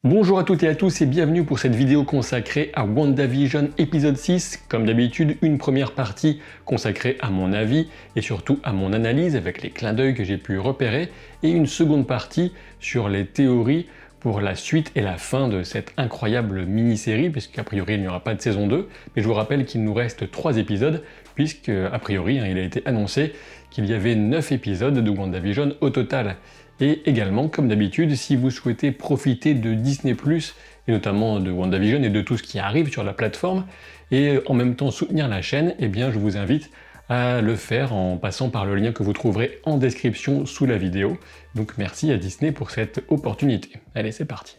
Bonjour à toutes et à tous et bienvenue pour cette vidéo consacrée à WandaVision épisode 6. Comme d'habitude, une première partie consacrée à mon avis et surtout à mon analyse avec les clins d'œil que j'ai pu repérer et une seconde partie sur les théories pour la suite et la fin de cette incroyable mini-série, puisqu'a priori il n'y aura pas de saison 2, mais je vous rappelle qu'il nous reste 3 épisodes, puisque a priori il a été annoncé qu'il y avait 9 épisodes de WandaVision au total. Et également, comme d'habitude, si vous souhaitez profiter de Disney+, et notamment de WandaVision et de tout ce qui arrive sur la plateforme, et en même temps soutenir la chaîne, eh bien je vous invite à le faire en passant par le lien que vous trouverez en description sous la vidéo. Donc merci à Disney pour cette opportunité. Allez, c'est parti.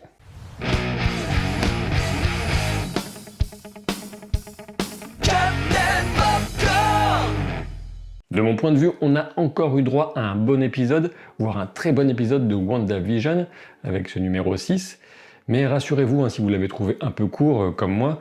De mon point de vue, on a encore eu droit à un bon épisode, voire un très bon épisode de WandaVision, avec ce numéro 6. Mais rassurez-vous, si vous l'avez trouvé un peu court, comme moi,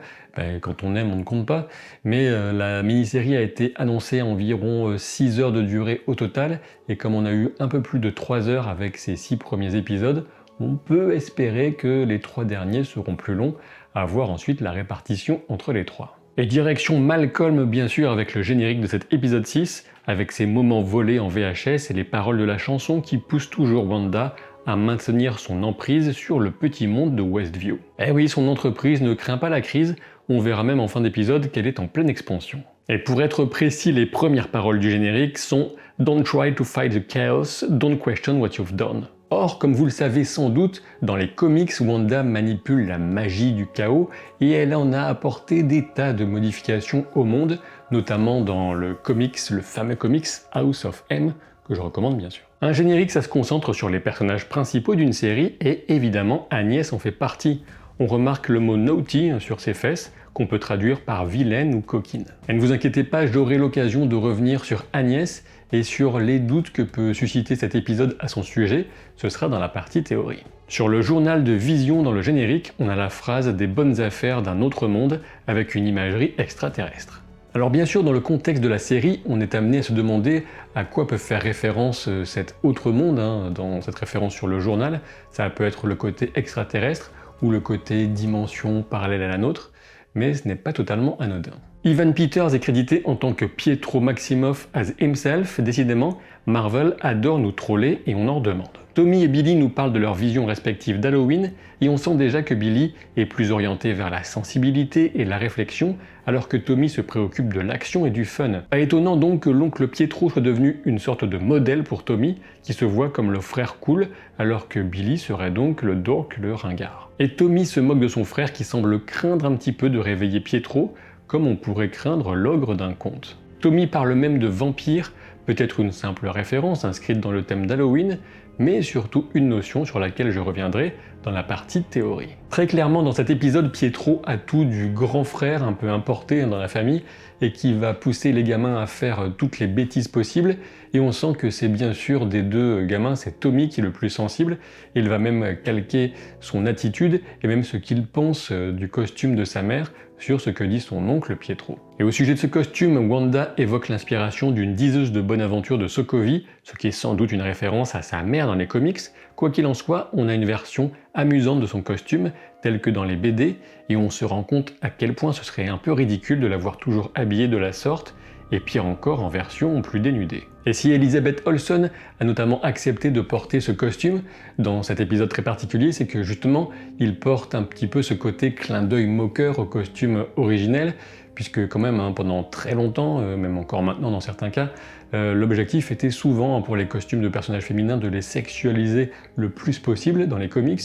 quand on aime, on ne compte pas. Mais la mini-série a été annoncée à environ 6 heures de durée au total, et comme on a eu un peu plus de 3 heures avec ces 6 premiers épisodes, on peut espérer que les 3 derniers seront plus longs, à voir ensuite la répartition entre les 3. Et direction Malcolm bien sûr avec le générique de cet épisode 6, avec ses moments volés en VHS et les paroles de la chanson qui poussent toujours Wanda à maintenir son emprise sur le petit monde de Westview. Eh oui, son entreprise ne craint pas la crise, on verra même en fin d'épisode qu'elle est en pleine expansion. Et pour être précis, les premières paroles du générique sont « Don't try to fight the chaos, don't question what you've done ». Or, comme vous le savez sans doute, dans les comics, Wanda manipule la magie du chaos et elle en a apporté des tas de modifications au monde, notamment dans le fameux comics House of M, que je recommande bien sûr. Un générique, ça se concentre sur les personnages principaux d'une série et évidemment Agnès en fait partie. On remarque le mot naughty sur ses fesses, qu'on peut traduire par vilaine ou coquine. Et ne vous inquiétez pas, j'aurai l'occasion de revenir sur Agnès et sur les doutes que peut susciter cet épisode à son sujet, ce sera dans la partie théorie. Sur le journal de Vision dans le générique, on a la phrase des bonnes affaires d'un autre monde avec une imagerie extraterrestre. Alors bien sûr, dans le contexte de la série, on est amené à se demander à quoi peut faire référence cet autre monde, dans cette référence sur le journal. Ça peut être le côté extraterrestre ou le côté dimension parallèle à la nôtre, mais ce n'est pas totalement anodin. Evan Peters est crédité en tant que Pietro Maximoff as himself. Décidément, Marvel adore nous troller et on en redemande. Tommy et Billy nous parlent de leurs visions respectives d'Halloween et on sent déjà que Billy est plus orienté vers la sensibilité et la réflexion alors que Tommy se préoccupe de l'action et du fun. Pas étonnant donc que l'oncle Pietro soit devenu une sorte de modèle pour Tommy qui se voit comme le frère cool alors que Billy serait donc le dork, le ringard. Et Tommy se moque de son frère qui semble craindre un petit peu de réveiller Pietro comme on pourrait craindre l'ogre d'un conte. Tommy parle même de vampire, peut-être une simple référence inscrite dans le thème d'Halloween, mais surtout une notion sur laquelle je reviendrai dans la partie théorie. Très clairement, dans cet épisode, Pietro a tout du grand frère un peu importé dans la famille et qui va pousser les gamins à faire toutes les bêtises possibles, et on sent que c'est bien sûr des deux gamins, c'est Tommy qui est le plus sensible, et il va même calquer son attitude et même ce qu'il pense du costume de sa mère sur ce que dit son oncle Pietro. Et au sujet de ce costume, Wanda évoque l'inspiration d'une diseuse de bonne aventure de Sokovie, ce qui est sans doute une référence à sa mère dans les comics. Quoi qu'il en soit, on a une version amusante de son costume, telle que dans les BD, et on se rend compte à quel point ce serait un peu ridicule de la voir toujours habillée de la sorte, et pire encore en version plus dénudée. Et si Elizabeth Olsen a notamment accepté de porter ce costume dans cet épisode très particulier, c'est que justement il porte un petit peu ce côté clin d'œil moqueur au costume originel, puisque quand même pendant très longtemps, même encore maintenant dans certains cas, l'objectif était souvent pour les costumes de personnages féminins de les sexualiser le plus possible dans les comics,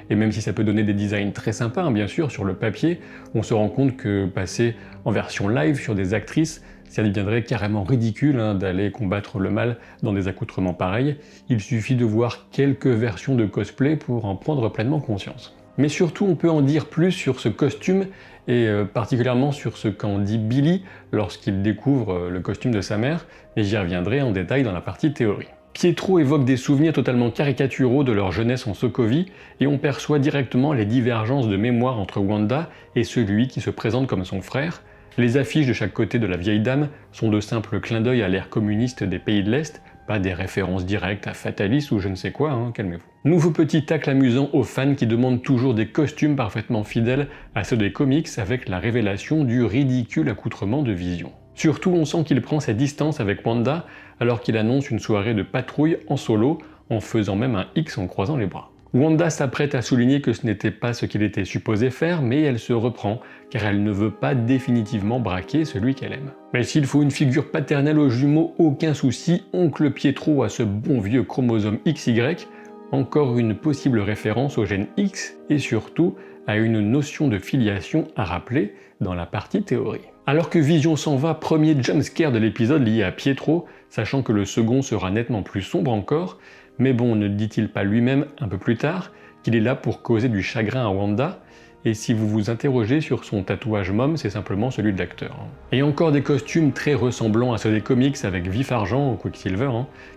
et même si ça peut donner des designs très sympas, bien sûr, sur le papier, on se rend compte que passer en version live sur des actrices, ça deviendrait carrément ridicule d'aller combattre le mal dans des accoutrements pareils. Il suffit de voir quelques versions de cosplay pour en prendre pleinement conscience. Mais surtout, on peut en dire plus sur ce costume, et particulièrement sur ce qu'en dit Billy lorsqu'il découvre le costume de sa mère, et j'y reviendrai en détail dans la partie théorie. Pietro évoque des souvenirs totalement caricaturaux de leur jeunesse en Sokovie, et on perçoit directement les divergences de mémoire entre Wanda et celui qui se présente comme son frère. Les affiches de chaque côté de la vieille dame sont de simples clins d'œil à l'ère communiste des pays de l'Est, pas des références directes à Fatalis ou je ne sais quoi, hein, calmez-vous. Nouveau petit tacle amusant aux fans qui demandent toujours des costumes parfaitement fidèles à ceux des comics avec la révélation du ridicule accoutrement de Vision. Surtout, on sent qu'il prend ses distances avec Wanda alors qu'il annonce une soirée de patrouille en solo en faisant même un X en croisant les bras. Wanda s'apprête à souligner que ce n'était pas ce qu'il était supposé faire, mais elle se reprend, car elle ne veut pas définitivement braquer celui qu'elle aime. Mais s'il faut une figure paternelle aux jumeaux, aucun souci, oncle Pietro a ce bon vieux chromosome XY, encore une possible référence au gène X, et surtout à une notion de filiation à rappeler dans la partie théorie. Alors que Vision s'en va, premier jumpscare de l'épisode lié à Pietro, sachant que le second sera nettement plus sombre encore, mais bon, ne dit-il pas lui-même un peu plus tard qu'il est là pour causer du chagrin à Wanda? Et si vous vous interrogez sur son tatouage mom, c'est simplement celui de l'acteur. Et encore des costumes très ressemblants à ceux des comics avec Vif Argent ou Quicksilver,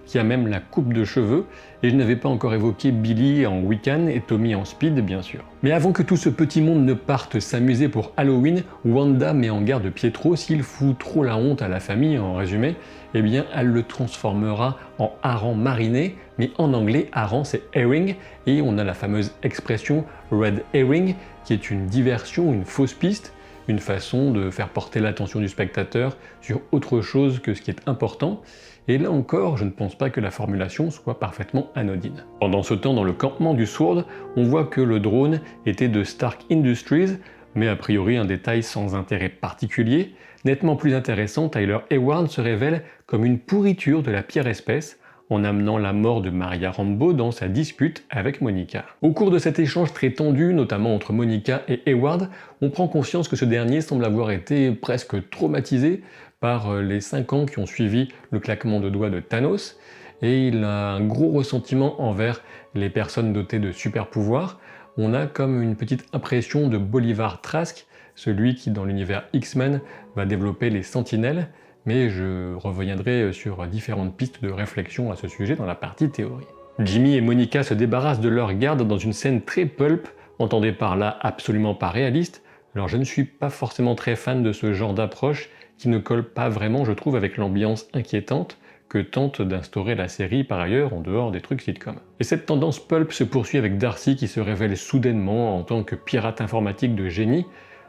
qui a même la coupe de cheveux, et je n'avais pas encore évoqué Billy en Wiccan et Tommy en Speed bien sûr. Mais avant que tout ce petit monde ne parte s'amuser pour Halloween, Wanda met en garde Pietro s'il fout trop la honte à la famille en résumé, eh bien elle le transformera en hareng mariné, mais en anglais hareng c'est herring, et on a la fameuse expression red herring, qui est une diversion, une fausse piste, une façon de faire porter l'attention du spectateur sur autre chose que ce qui est important. Et là encore, je ne pense pas que la formulation soit parfaitement anodine. Pendant ce temps, dans le campement du Sword, on voit que le drone était de Stark Industries, mais a priori un détail sans intérêt particulier. Nettement plus intéressant, Tyler Hayward se révèle comme une pourriture de la pire espèce, en amenant la mort de Maria Rambeau dans sa dispute avec Monica. Au cours de cet échange très tendu, notamment entre Monica et Hayward, on prend conscience que ce dernier semble avoir été presque traumatisé par les 5 ans qui ont suivi le claquement de doigts de Thanos, et il a un gros ressentiment envers les personnes dotées de super pouvoirs. On a comme une petite impression de Bolivar Trask, celui qui dans l'univers X-Men va développer les Sentinelles, mais je reviendrai sur différentes pistes de réflexion à ce sujet dans la partie théorie. Jimmy et Monica se débarrassent de leur garde dans une scène très pulp, entendez par là absolument pas réaliste. Alors je ne suis pas forcément très fan de ce genre d'approche qui ne colle pas vraiment, je trouve, avec l'ambiance inquiétante que tente d'instaurer la série par ailleurs en dehors des trucs sitcom. Et cette tendance pulp se poursuit avec Darcy qui se révèle soudainement en tant que pirate informatique de génie.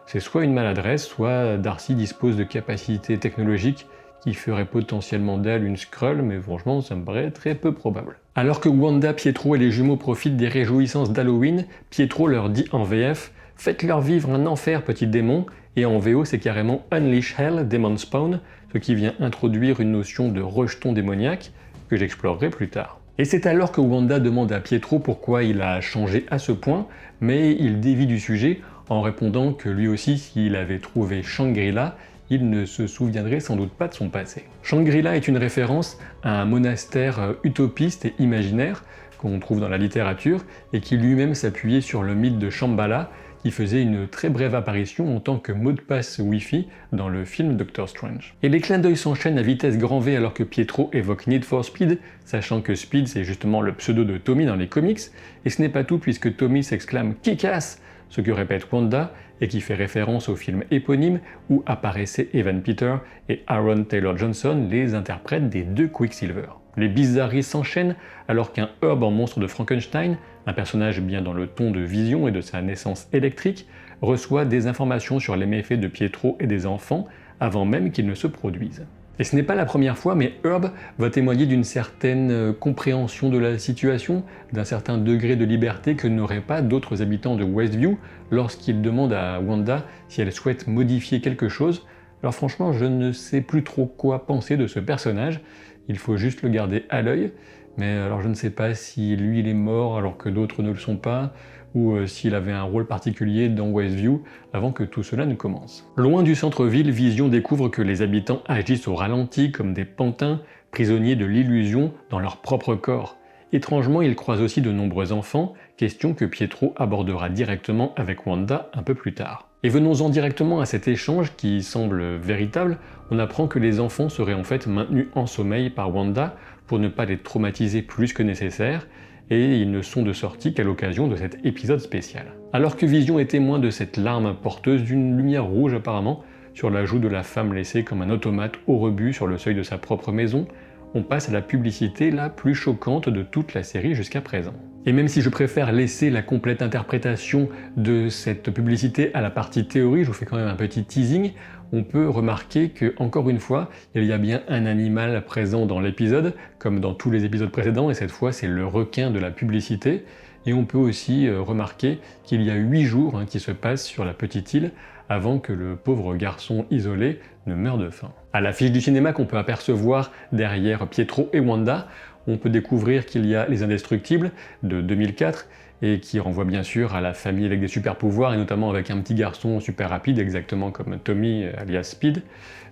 C'est soit une maladresse, soit Darcy dispose de capacités technologiques qui feraient potentiellement d'elle une Skrull, mais franchement ça me paraît très peu probable. Alors que Wanda, Pietro et les jumeaux profitent des réjouissances d'Halloween, Pietro leur dit en VF « Faites-leur vivre un enfer, petits démons », et en VO c'est carrément « Unleash Hell, Demon Spawn », ce qui vient introduire une notion de rejeton démoniaque que j'explorerai plus tard. Et c'est alors que Wanda demande à Pietro pourquoi il a changé à ce point, mais il dévie du sujet en répondant que lui aussi, s'il avait trouvé Shangri-La, il ne se souviendrait sans doute pas de son passé. Shangri-La est une référence à un monastère utopiste et imaginaire qu'on trouve dans la littérature et qui lui-même s'appuyait sur le mythe de Shambhala, qui faisait une très brève apparition en tant que mot de passe Wi-Fi dans le film Doctor Strange. Et les clins d'œil s'enchaînent à vitesse grand V alors que Pietro évoque Need for Speed, sachant que Speed c'est justement le pseudo de Tommy dans les comics, et ce n'est pas tout puisque Tommy s'exclame « Kick-ass !» ce que répète Wanda, et qui fait référence au film éponyme où apparaissaient Evan Peters et Aaron Taylor Johnson, les interprètes des deux Quicksilver. Les bizarreries s'enchaînent alors qu'un Herb en monstre de Frankenstein, un personnage bien dans le ton de Vision et de sa naissance électrique, reçoit des informations sur les méfaits de Pietro et des enfants avant même qu'ils ne se produisent. Et ce n'est pas la première fois, mais Herb va témoigner d'une certaine compréhension de la situation, d'un certain degré de liberté que n'auraient pas d'autres habitants de Westview lorsqu'il demande à Wanda si elle souhaite modifier quelque chose. Alors franchement, je ne sais plus trop quoi penser de ce personnage, il faut juste le garder à l'œil, mais alors je ne sais pas si lui il est mort alors que d'autres ne le sont pas, ou s'il avait un rôle particulier dans Westview avant que tout cela ne commence. Loin du centre-ville, Vision découvre que les habitants agissent au ralenti comme des pantins, prisonniers de l'illusion dans leur propre corps. Étrangement, il croise aussi de nombreux enfants, question que Pietro abordera directement avec Wanda un peu plus tard. Et venons-en directement à cet échange qui semble véritable, on apprend que les enfants seraient en fait maintenus en sommeil par Wanda pour ne pas les traumatiser plus que nécessaire, et ils ne sont de sortie qu'à l'occasion de cet épisode spécial. Alors que Vision est témoin de cette larme porteuse d'une lumière rouge apparemment sur la joue de la femme laissée comme un automate au rebut sur le seuil de sa propre maison, on passe à la publicité la plus choquante de toute la série jusqu'à présent. Et même si je préfère laisser la complète interprétation de cette publicité à la partie théorie, je vous fais quand même un petit teasing, on peut remarquer que, encore une fois, il y a bien un animal présent dans l'épisode, comme dans tous les épisodes précédents, et cette fois c'est le requin de la publicité. Et on peut aussi remarquer qu'il y a 8 jours qui se passent sur la petite île avant que le pauvre garçon isolé ne meure de faim. À l'affiche du cinéma qu'on peut apercevoir derrière Pietro et Wanda, on peut découvrir qu'il y a Les Indestructibles de 2004 et qui renvoie bien sûr à la famille avec des super pouvoirs et notamment avec un petit garçon super rapide, exactement comme Tommy alias Speed.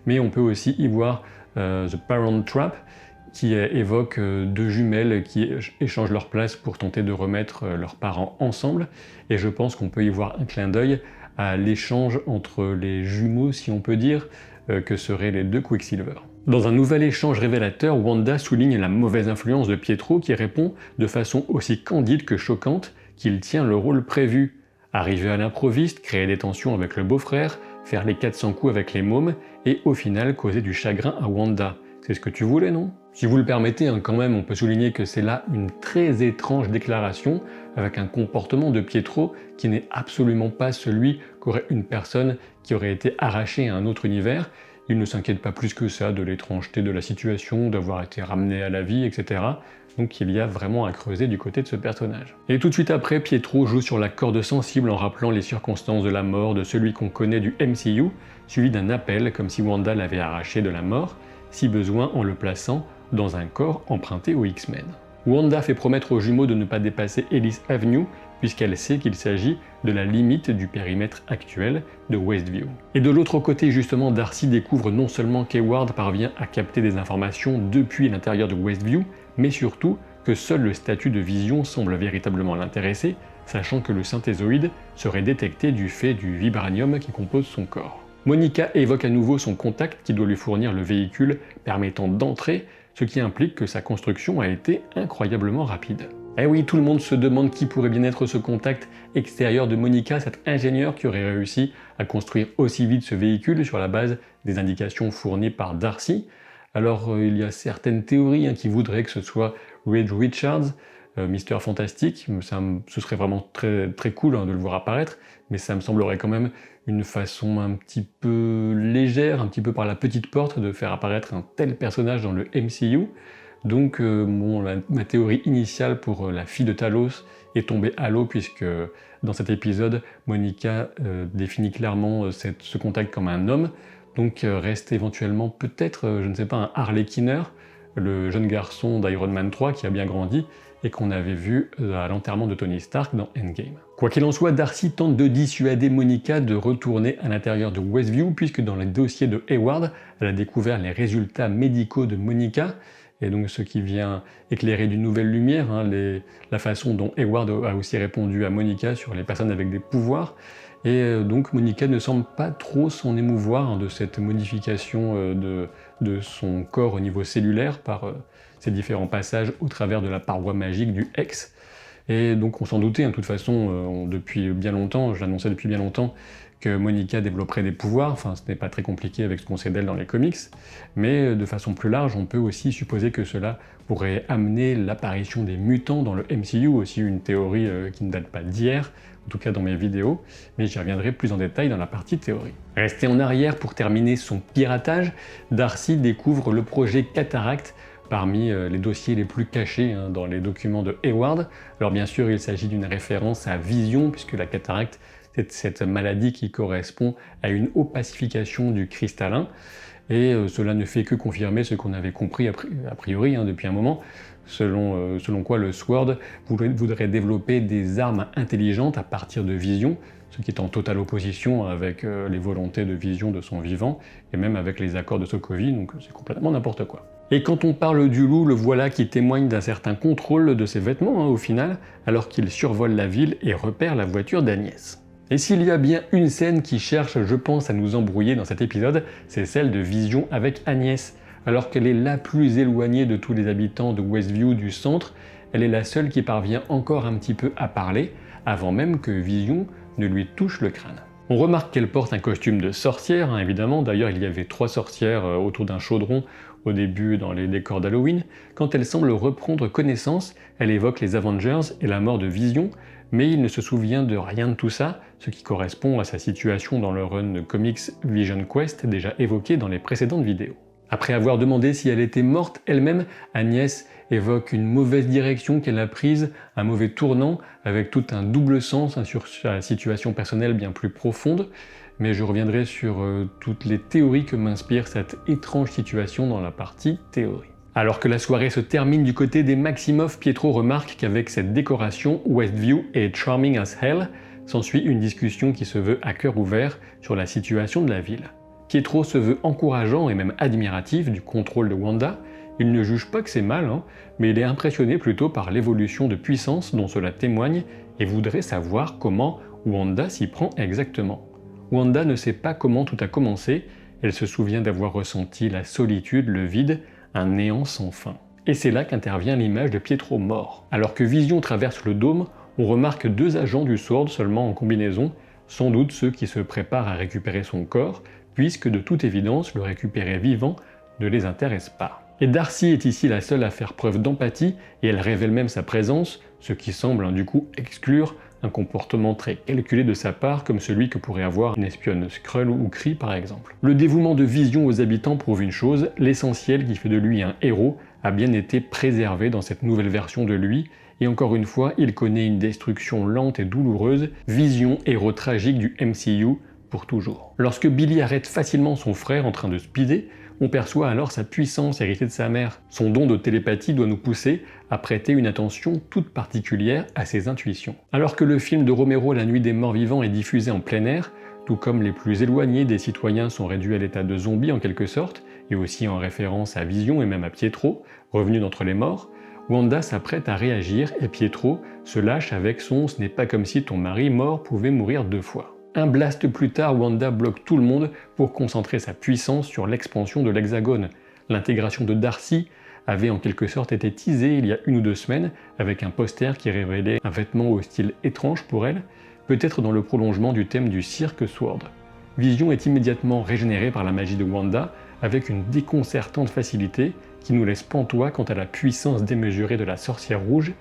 Mais on peut aussi y voir The Parent Trap, qui évoque deux jumelles qui échangent leur place pour tenter de remettre leurs parents ensemble. Et je pense qu'on peut y voir un clin d'œil à l'échange entre les jumeaux, si on peut dire, que seraient les deux Quicksilver. Dans un nouvel échange révélateur, Wanda souligne la mauvaise influence de Pietro qui répond de façon aussi candide que choquante qu'il tient le rôle prévu. Arriver à l'improviste, créer des tensions avec le beau-frère, faire les 400 coups avec les mômes et au final causer du chagrin à Wanda. C'est ce que tu voulais, non? Si vous le permettez, quand même, on peut souligner que c'est là une très étrange déclaration avec un comportement de Pietro qui n'est absolument pas celui qu'aurait une personne qui aurait été arrachée à un autre univers. Il ne s'inquiète pas plus que ça de l'étrangeté de la situation, d'avoir été ramené à la vie, etc. Donc il y a vraiment à creuser du côté de ce personnage. Et tout de suite après, Pietro joue sur la corde sensible en rappelant les circonstances de la mort de celui qu'on connaît du MCU, suivi d'un appel comme si Wanda l'avait arraché de la mort, si besoin en le plaçant dans un corps emprunté aux X-Men. Wanda fait promettre aux jumeaux de ne pas dépasser Ellis Avenue, puisqu'elle sait qu'il s'agit de la limite du périmètre actuel de Westview. Et de l'autre côté, justement, Darcy découvre non seulement qu'Hayward parvient à capter des informations depuis l'intérieur de Westview, mais surtout que seul le statut de Vision semble véritablement l'intéresser, sachant que le synthézoïde serait détecté du fait du vibranium qui compose son corps. Monica évoque à nouveau son contact qui doit lui fournir le véhicule permettant d'entrer, ce qui implique que sa construction a été incroyablement rapide. Eh oui, tout le monde se demande qui pourrait bien être ce contact extérieur de Monica, cet ingénieur qui aurait réussi à construire aussi vite ce véhicule sur la base des indications fournies par Darcy. Alors il y a certaines théories qui voudraient que ce soit Reed Richards, Mister Fantastic, ce serait vraiment très, très cool de le voir apparaître, mais ça me semblerait quand même une façon un petit peu légère, un petit peu par la petite porte, de faire apparaître un tel personnage dans le MCU. Donc ma théorie initiale pour la fille de Talos est tombée à l'eau, puisque dans cet épisode, Monica définit clairement ce contact comme un homme, donc reste éventuellement peut-être, je ne sais pas, un Harlequiner, le jeune garçon d'Iron Man 3 qui a bien grandi et qu'on avait vu à l'enterrement de Tony Stark dans Endgame. Quoi qu'il en soit, Darcy tente de dissuader Monica de retourner à l'intérieur de Westview, puisque dans les dossiers de Hayward, elle a découvert les résultats médicaux de Monica, et donc ce qui vient éclairer d'une nouvelle lumière la façon dont Hayward a aussi répondu à Monica sur les personnes avec des pouvoirs. Et donc Monica ne semble pas trop s'en émouvoir de cette modification de son corps au niveau cellulaire par ces différents passages au travers de la paroi magique du Hex. Et donc on s'en doutait, de toute façon, depuis bien longtemps, je l'annonçais depuis bien longtemps, que Monica développerait des pouvoirs, enfin ce n'est pas très compliqué avec ce qu'on sait d'elle dans les comics, mais de façon plus large, on peut aussi supposer que cela pourrait amener l'apparition des mutants dans le MCU, aussi une théorie qui ne date pas d'hier, en tout cas dans mes vidéos, mais j'y reviendrai plus en détail dans la partie théorie. Resté en arrière pour terminer son piratage, Darcy découvre le projet Cataract parmi les dossiers les plus cachés dans les documents de Hayward. Alors bien sûr, il s'agit d'une référence à Vision, puisque la cataracte, c'est cette maladie qui correspond à une opacification du cristallin, et cela ne fait que confirmer ce qu'on avait compris a priori depuis un moment, selon quoi le Sword voudrait développer des armes intelligentes à partir de Vision, ce qui est en totale opposition avec les volontés de Vision de son vivant, et même avec les accords de Sokovie, donc c'est complètement n'importe quoi. Et quand on parle du loup, le voilà qui témoigne d'un certain contrôle de ses vêtements au final, alors qu'il survole la ville et repère la voiture d'Agnès. Et s'il y a bien une scène qui cherche, je pense, à nous embrouiller dans cet épisode, c'est celle de Vision avec Agnès. Alors qu'elle est la plus éloignée de tous les habitants de Westview du centre, elle est la seule qui parvient encore un petit peu à parler, avant même que Vision ne lui touche le crâne. On remarque qu'elle porte un costume de sorcière, hein, évidemment. D'ailleurs, il y avait 3 sorcières autour d'un chaudron au début dans les décors d'Halloween. Quand elle semble reprendre connaissance, elle évoque les Avengers et la mort de Vision, mais il ne se souvient de rien de tout ça, ce qui correspond à sa situation dans le run de comics Vision Quest déjà évoqué dans les précédentes vidéos. Après avoir demandé si elle était morte elle-même, Agnès évoque une mauvaise direction qu'elle a prise, un mauvais tournant, avec tout un double sens hein, sur sa situation personnelle bien plus profonde, mais je reviendrai sur toutes les théories que m'inspire cette étrange situation dans la partie théorie. Alors que la soirée se termine du côté des Maximoff, Pietro remarque qu'avec cette décoration, Westview est charming as hell, s'ensuit une discussion qui se veut à cœur ouvert sur la situation de la ville. Pietro se veut encourageant et même admiratif du contrôle de Wanda. Il ne juge pas que c'est mal, hein, mais il est impressionné plutôt par l'évolution de puissance dont cela témoigne et voudrait savoir comment Wanda s'y prend exactement. Wanda ne sait pas comment tout a commencé, elle se souvient d'avoir ressenti la solitude, le vide, un néant sans fin. Et c'est là qu'intervient l'image de Pietro mort. Alors que Vision traverse le dôme, on remarque 2 agents du SWORD seulement en combinaison, sans doute ceux qui se préparent à récupérer son corps, puisque de toute évidence, le récupérer vivant ne les intéresse pas. Et Darcy est ici la seule à faire preuve d'empathie, et elle révèle même sa présence, ce qui semble du coup exclure un comportement très calculé de sa part, comme celui que pourrait avoir une espionne Skrull ou Kree par exemple. Le dévouement de Vision aux habitants prouve une chose, l'essentiel qui fait de lui un héros a bien été préservé dans cette nouvelle version de lui, et encore une fois, il connaît une destruction lente et douloureuse, Vision, héros tragique du MCU, pour toujours. Lorsque Billy arrête facilement son frère en train de speeder, on perçoit alors sa puissance héritée de sa mère. Son don de télépathie doit nous pousser à prêter une attention toute particulière à ses intuitions. Alors que le film de Romero La Nuit des Morts Vivants est diffusé en plein air, tout comme les plus éloignés des citoyens sont réduits à l'état de zombies en quelque sorte, et aussi en référence à Vision et même à Pietro, revenu d'entre les morts, Wanda s'apprête à réagir et Pietro se lâche avec son « ce n'est pas comme si ton mari mort pouvait mourir 2 fois ». Un blast plus tard, Wanda bloque tout le monde pour concentrer sa puissance sur l'expansion de l'Hexagone. L'intégration de Darcy avait en quelque sorte été teasée il y a 1 ou 2 semaines avec un poster qui révélait un vêtement au style étrange pour elle, peut-être dans le prolongement du thème du cirque SWORD. Vision est immédiatement régénérée par la magie de Wanda avec une déconcertante facilité qui nous laisse pantois quant à la puissance démesurée de la sorcière rouge,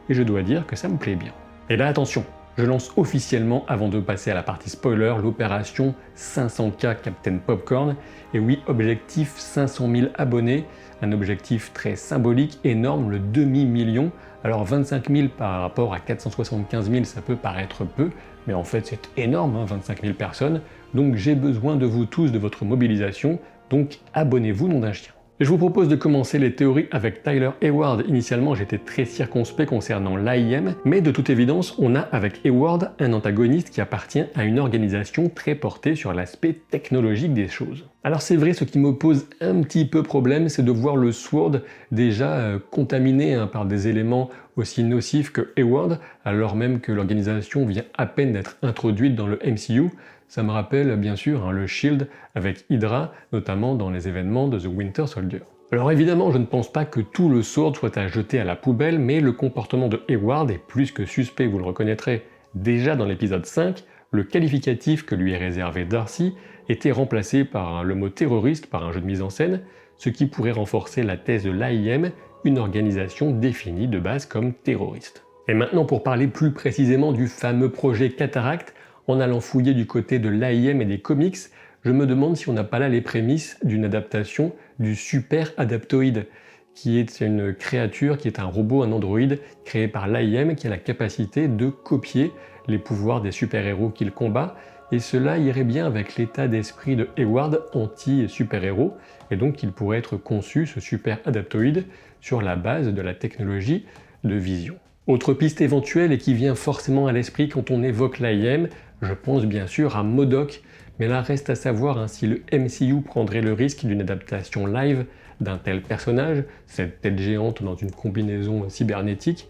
et je dois dire que ça me plaît bien. Et là attention, je lance officiellement, avant de passer à la partie spoiler, l'opération 500K Captain Popcorn. Et oui, objectif 500 000 abonnés, un objectif très symbolique, énorme, le demi-million. Alors 25 000 par rapport à 475 000, ça peut paraître peu, mais en fait c'est énorme, hein, 25 000 personnes. Donc j'ai besoin de vous tous, de votre mobilisation, donc abonnez-vous, nom d'un chien. Je vous propose de commencer les théories avec Tyler Hayward. Initialement, j'étais très circonspect concernant l'AIM, mais de toute évidence, on a avec Hayward un antagoniste qui appartient à une organisation très portée sur l'aspect technologique des choses. Alors c'est vrai, ce qui me pose un petit peu problème, c'est de voir le SWORD déjà contaminé par des éléments aussi nocifs que Hayward, alors même que l'organisation vient à peine d'être introduite dans le MCU. Ça me rappelle bien sûr le Shield avec Hydra, notamment dans les événements de The Winter Soldier. Alors évidemment, je ne pense pas que tout le SWORD soit à jeter à la poubelle, mais le comportement de Hayward est plus que suspect, vous le reconnaîtrez. Déjà dans l'épisode 5, le qualificatif que lui est réservé Darcy était remplacé par le mot terroriste par un jeu de mise en scène, ce qui pourrait renforcer la thèse de l'AIM, une organisation définie de base comme terroriste. Et maintenant pour parler plus précisément du fameux projet Cataract, en allant fouiller du côté de l'AIM et des comics, je me demande si on n'a pas là les prémices d'une adaptation du Super Adaptoid, qui est une créature, qui est un robot, un androïde, créé par l'AIM, qui a la capacité de copier les pouvoirs des super-héros qu'il combat, et cela irait bien avec l'état d'esprit de Hayward, anti-super-héros, et donc il pourrait être conçu, ce Super Adaptoid, sur la base de la technologie de Vision. Autre piste éventuelle et qui vient forcément à l'esprit quand on évoque l'AIM, je pense bien sûr à MODOK, mais là reste à savoir si le MCU prendrait le risque d'une adaptation live d'un tel personnage, cette tête géante dans une combinaison cybernétique,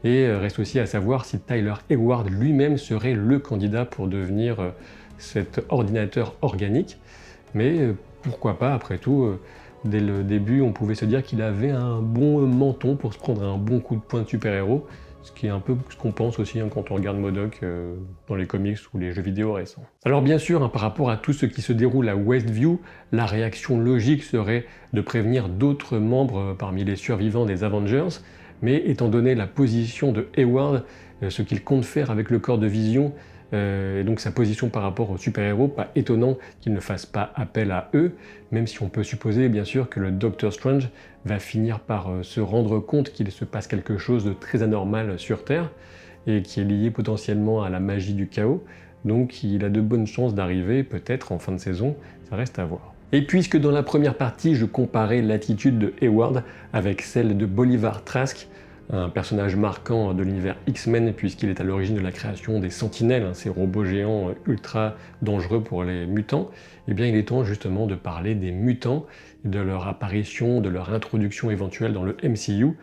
et reste aussi à savoir si Tyler Hayward lui-même serait le candidat pour devenir cet ordinateur organique, mais pourquoi pas après tout, dès le début on pouvait se dire qu'il avait un bon menton pour se prendre un bon coup de poing de super-héros, Ce qui est un peu ce qu'on pense aussi quand on regarde MODOK dans les comics ou les jeux vidéo récents. Alors bien sûr, par rapport à tout ce qui se déroule à Westview, la réaction logique serait de prévenir d'autres membres parmi les survivants des Avengers, mais étant donné la position de Hayward, ce qu'il compte faire avec le corps de Vision, et donc sa position par rapport aux super-héros, pas étonnant qu'il ne fasse pas appel à eux, même si on peut supposer bien sûr que le Doctor Strange va finir par se rendre compte qu'il se passe quelque chose de très anormal sur Terre, et qui est lié potentiellement à la magie du chaos, donc il a de bonnes chances d'arriver, peut-être en fin de saison, ça reste à voir. Et puisque dans la première partie je comparais l'attitude de Hayward avec celle de Bolivar Trask, un personnage marquant de l'univers X-Men puisqu'il est à l'origine de la création des Sentinelles, ces robots géants ultra dangereux pour les mutants, eh bien il est temps justement de parler des mutants, de leur apparition, de leur introduction éventuelle dans le MCU,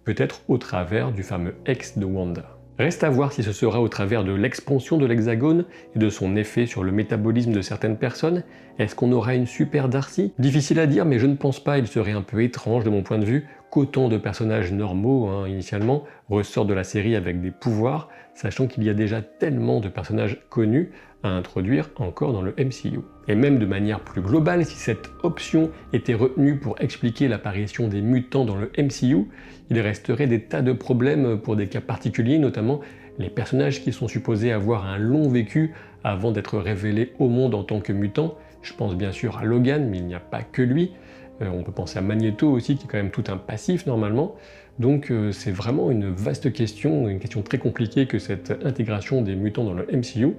peut-être au travers du fameux X de Wanda. Reste à voir si ce sera au travers de l'expansion de l'Hexagone et de son effet sur le métabolisme de certaines personnes. Est-ce qu'on aura une super Darcy? Difficile à dire, mais je ne pense pas, il serait un peu étrange de mon point de vue qu'autant de personnages normaux, initialement, ressortent de la série avec des pouvoirs, sachant qu'il y a déjà tellement de personnages connus à introduire encore dans le MCU. Et même de manière plus globale, si cette option était retenue pour expliquer l'apparition des mutants dans le MCU, il resterait des tas de problèmes pour des cas particuliers, notamment les personnages qui sont supposés avoir un long vécu avant d'être révélés au monde en tant que mutants. Je pense bien sûr à Logan, mais il n'y a pas que lui. On peut penser à Magneto aussi, qui est quand même tout un passif normalement. Donc c'est vraiment une vaste question, une question très compliquée que cette intégration des mutants dans le MCU,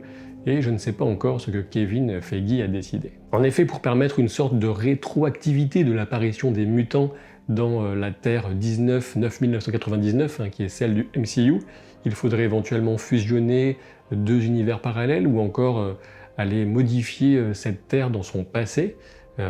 et je ne sais pas encore ce que Kevin Feige a décidé. En effet, pour permettre une sorte de rétroactivité de l'apparition des mutants dans la Terre 1999, qui est celle du MCU, il faudrait éventuellement fusionner deux univers parallèles ou encore aller modifier cette Terre dans son passé.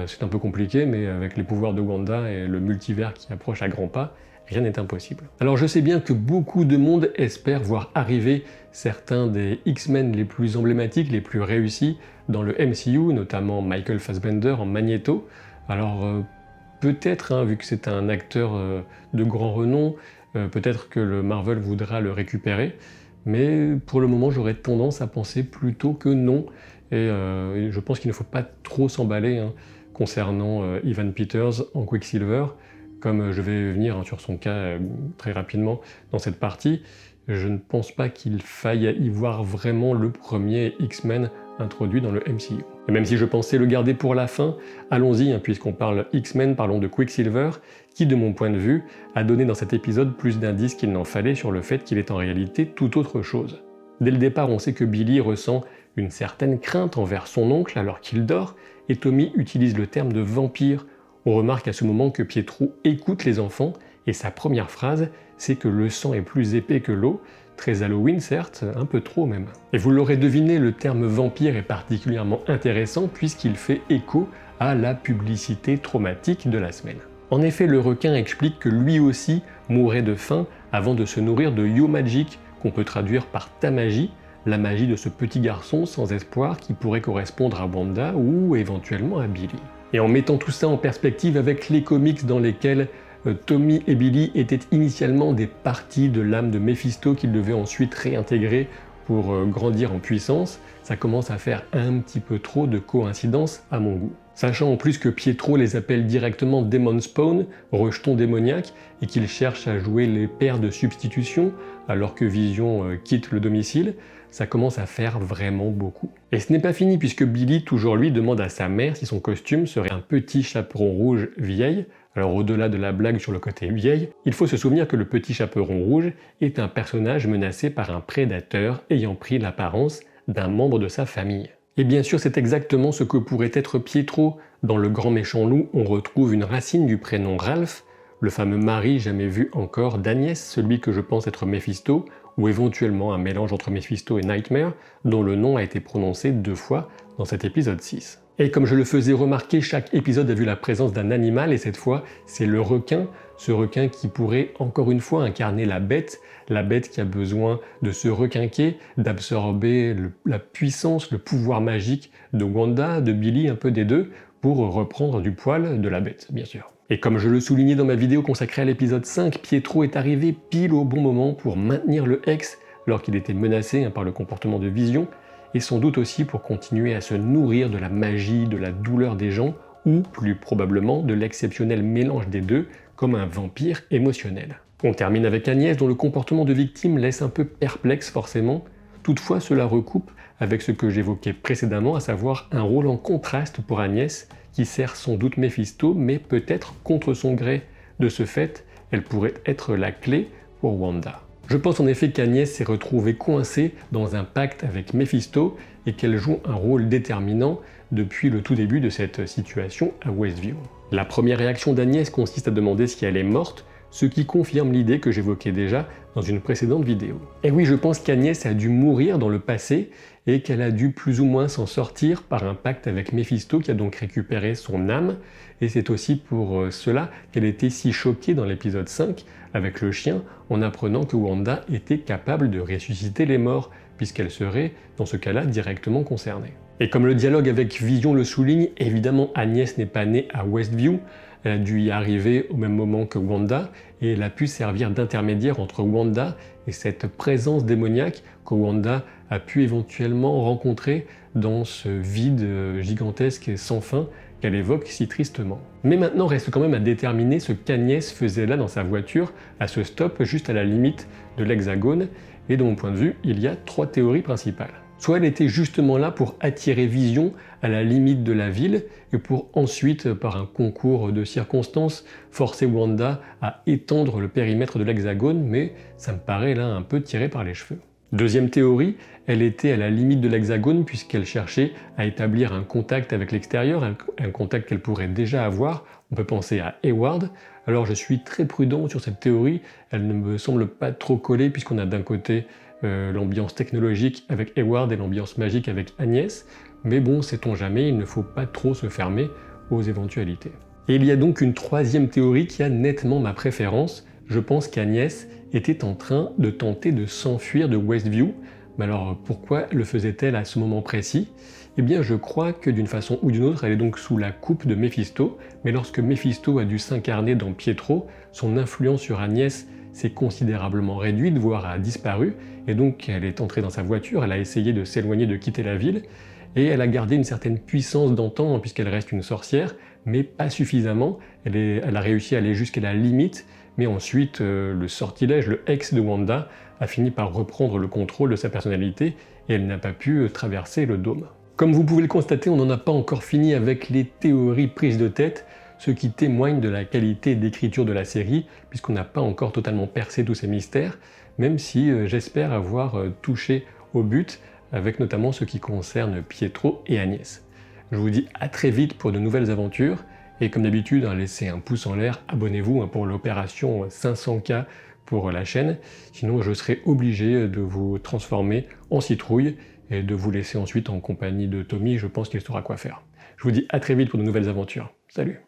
C'est un peu compliqué, mais avec les pouvoirs de Wanda et le multivers qui approche à grands pas, rien n'est impossible. Alors je sais bien que beaucoup de monde espère voir arriver certains des X-Men les plus emblématiques, les plus réussis dans le MCU, notamment Michael Fassbender en Magneto. Alors peut-être, vu que c'est un acteur de grand renom, peut-être que le Marvel voudra le récupérer, mais pour le moment j'aurais tendance à penser plutôt que non, et je pense qu'il ne faut pas trop s'emballer concernant Evan Peters en Quicksilver. Comme je vais venir sur son cas très rapidement dans cette partie, je ne pense pas qu'il faille y voir vraiment le premier X-Men introduit dans le MCU. Et même si je pensais le garder pour la fin, allons-y, puisqu'on parle X-Men, parlons de Quicksilver, qui de mon point de vue a donné dans cet épisode plus d'indices qu'il n'en fallait sur le fait qu'il est en réalité tout autre chose. Dès le départ, on sait que Billy ressent une certaine crainte envers son oncle alors qu'il dort, et Tommy utilise le terme de vampire. On remarque à ce moment que Pietro écoute les enfants, et sa première phrase, c'est que le sang est plus épais que l'eau, très Halloween certes, un peu trop même. Et vous l'aurez deviné, le terme vampire est particulièrement intéressant puisqu'il fait écho à la publicité traumatique de la semaine. En effet, le requin explique que lui aussi mourrait de faim avant de se nourrir de Yo Magic, qu'on peut traduire par ta magie, la magie de ce petit garçon sans espoir qui pourrait correspondre à Wanda ou éventuellement à Billy. Et en mettant tout ça en perspective avec les comics dans lesquels Tommy et Billy étaient initialement des parties de l'âme de Mephisto qu'ils devaient ensuite réintégrer pour grandir en puissance, ça commence à faire un petit peu trop de coïncidences à mon goût. Sachant en plus que Pietro les appelle directement Demon Spawn, rejetons démoniaques, et qu'il cherche à jouer les pères de substitution alors que Vision quitte le domicile, ça commence à faire vraiment beaucoup. Et ce n'est pas fini puisque Billy, toujours lui, demande à sa mère si son costume serait un petit chaperon rouge vieille. Alors au-delà de la blague sur le côté vieille, il faut se souvenir que le petit chaperon rouge est un personnage menacé par un prédateur ayant pris l'apparence d'un membre de sa famille. Et bien sûr, c'est exactement ce que pourrait être Pietro. Dans Le Grand Méchant Loup, on retrouve une racine du prénom Ralph, le fameux mari jamais vu encore d'Agnès, celui que je pense être Mephisto, ou éventuellement un mélange entre Mephisto et Nightmare, dont le nom a été prononcé 2 fois dans cet épisode 6. Et comme je le faisais remarquer, chaque épisode a vu la présence d'un animal, et cette fois, c'est le requin, ce requin qui pourrait encore une fois incarner la bête qui a besoin de se requinquer, d'absorber la puissance, le pouvoir magique de Wanda, de Billy, un peu des deux, pour reprendre du poil de la bête, bien sûr. Et comme je le soulignais dans ma vidéo consacrée à l'épisode 5, Pietro est arrivé pile au bon moment pour maintenir le ex alors qu'il était menacé par le comportement de Vision, et sans doute aussi pour continuer à se nourrir de la magie, de la douleur des gens, ou plus probablement de l'exceptionnel mélange des deux, comme un vampire émotionnel. On termine avec Agnès dont le comportement de victime laisse un peu perplexe forcément, toutefois cela recoupe avec ce que j'évoquais précédemment, à savoir un rôle en contraste pour Agnès, qui sert sans doute Méphisto, mais peut-être contre son gré. De ce fait, elle pourrait être la clé pour Wanda. Je pense en effet qu'Agnès s'est retrouvée coincée dans un pacte avec Méphisto et qu'elle joue un rôle déterminant depuis le tout début de cette situation à Westview. La première réaction d'Agnès consiste à demander si elle est morte, ce qui confirme l'idée que j'évoquais déjà dans une précédente vidéo. Et oui, je pense qu'Agnès a dû mourir dans le passé et qu'elle a dû plus ou moins s'en sortir par un pacte avec Méphisto qui a donc récupéré son âme, et c'est aussi pour cela qu'elle était si choquée dans l'épisode 5 avec le chien en apprenant que Wanda était capable de ressusciter les morts, puisqu'elle serait dans ce cas-là directement concernée. Et comme le dialogue avec Vision le souligne, évidemment Agnès n'est pas née à Westview, elle a dû y arriver au même moment que Wanda, et elle a pu servir d'intermédiaire entre Wanda et cette présence démoniaque que Wanda a pu éventuellement rencontrer dans ce vide gigantesque et sans fin qu'elle évoque si tristement. Mais maintenant reste quand même à déterminer ce qu'Agnès faisait là dans sa voiture, à ce stop juste à la limite de l'Hexagone, et de mon point de vue, il y a 3 théories principales. Soit elle était justement là pour attirer Vision à la limite de la ville et pour ensuite, par un concours de circonstances, forcer Wanda à étendre le périmètre de l'Hexagone, mais ça me paraît là un peu tiré par les cheveux. Deuxième théorie, elle était à la limite de l'Hexagone puisqu'elle cherchait à établir un contact avec l'extérieur, un contact qu'elle pourrait déjà avoir. On peut penser à Hayward. Alors je suis très prudent sur cette théorie, elle ne me semble pas trop collée puisqu'on a d'un côté l'ambiance technologique avec Hayward et l'ambiance magique avec Agnès, mais bon, sait-on jamais, il ne faut pas trop se fermer aux éventualités. Et il y a donc une troisième théorie qui a nettement ma préférence. Je pense qu'Agnès était en train de tenter de s'enfuir de Westview. Mais alors pourquoi le faisait-elle à ce moment précis? Eh bien je crois que d'une façon ou d'une autre, elle est donc sous la coupe de Méphisto, mais lorsque Méphisto a dû s'incarner dans Pietro, son influence sur Agnès s'est considérablement réduite, voire a disparu, et donc elle est entrée dans sa voiture, elle a essayé de s'éloigner, de quitter la ville, et elle a gardé une certaine puissance d'antan puisqu'elle reste une sorcière, mais pas suffisamment, elle a réussi à aller jusqu'à la limite, mais ensuite le sortilège, le ex de Wanda, a fini par reprendre le contrôle de sa personnalité, et elle n'a pas pu traverser le dôme. Comme vous pouvez le constater, on n'en a pas encore fini avec les théories prises de tête, ce qui témoigne de la qualité d'écriture de la série, puisqu'on n'a pas encore totalement percé tous ces mystères, même si j'espère avoir touché au but, avec notamment ce qui concerne Pietro et Agnès. Je vous dis à très vite pour de nouvelles aventures, et comme d'habitude, laissez un pouce en l'air, abonnez-vous pour l'opération 500K pour la chaîne, sinon je serai obligé de vous transformer en citrouille et de vous laisser ensuite en compagnie de Tommy, je pense qu'il saura quoi faire. Je vous dis à très vite pour de nouvelles aventures. Salut!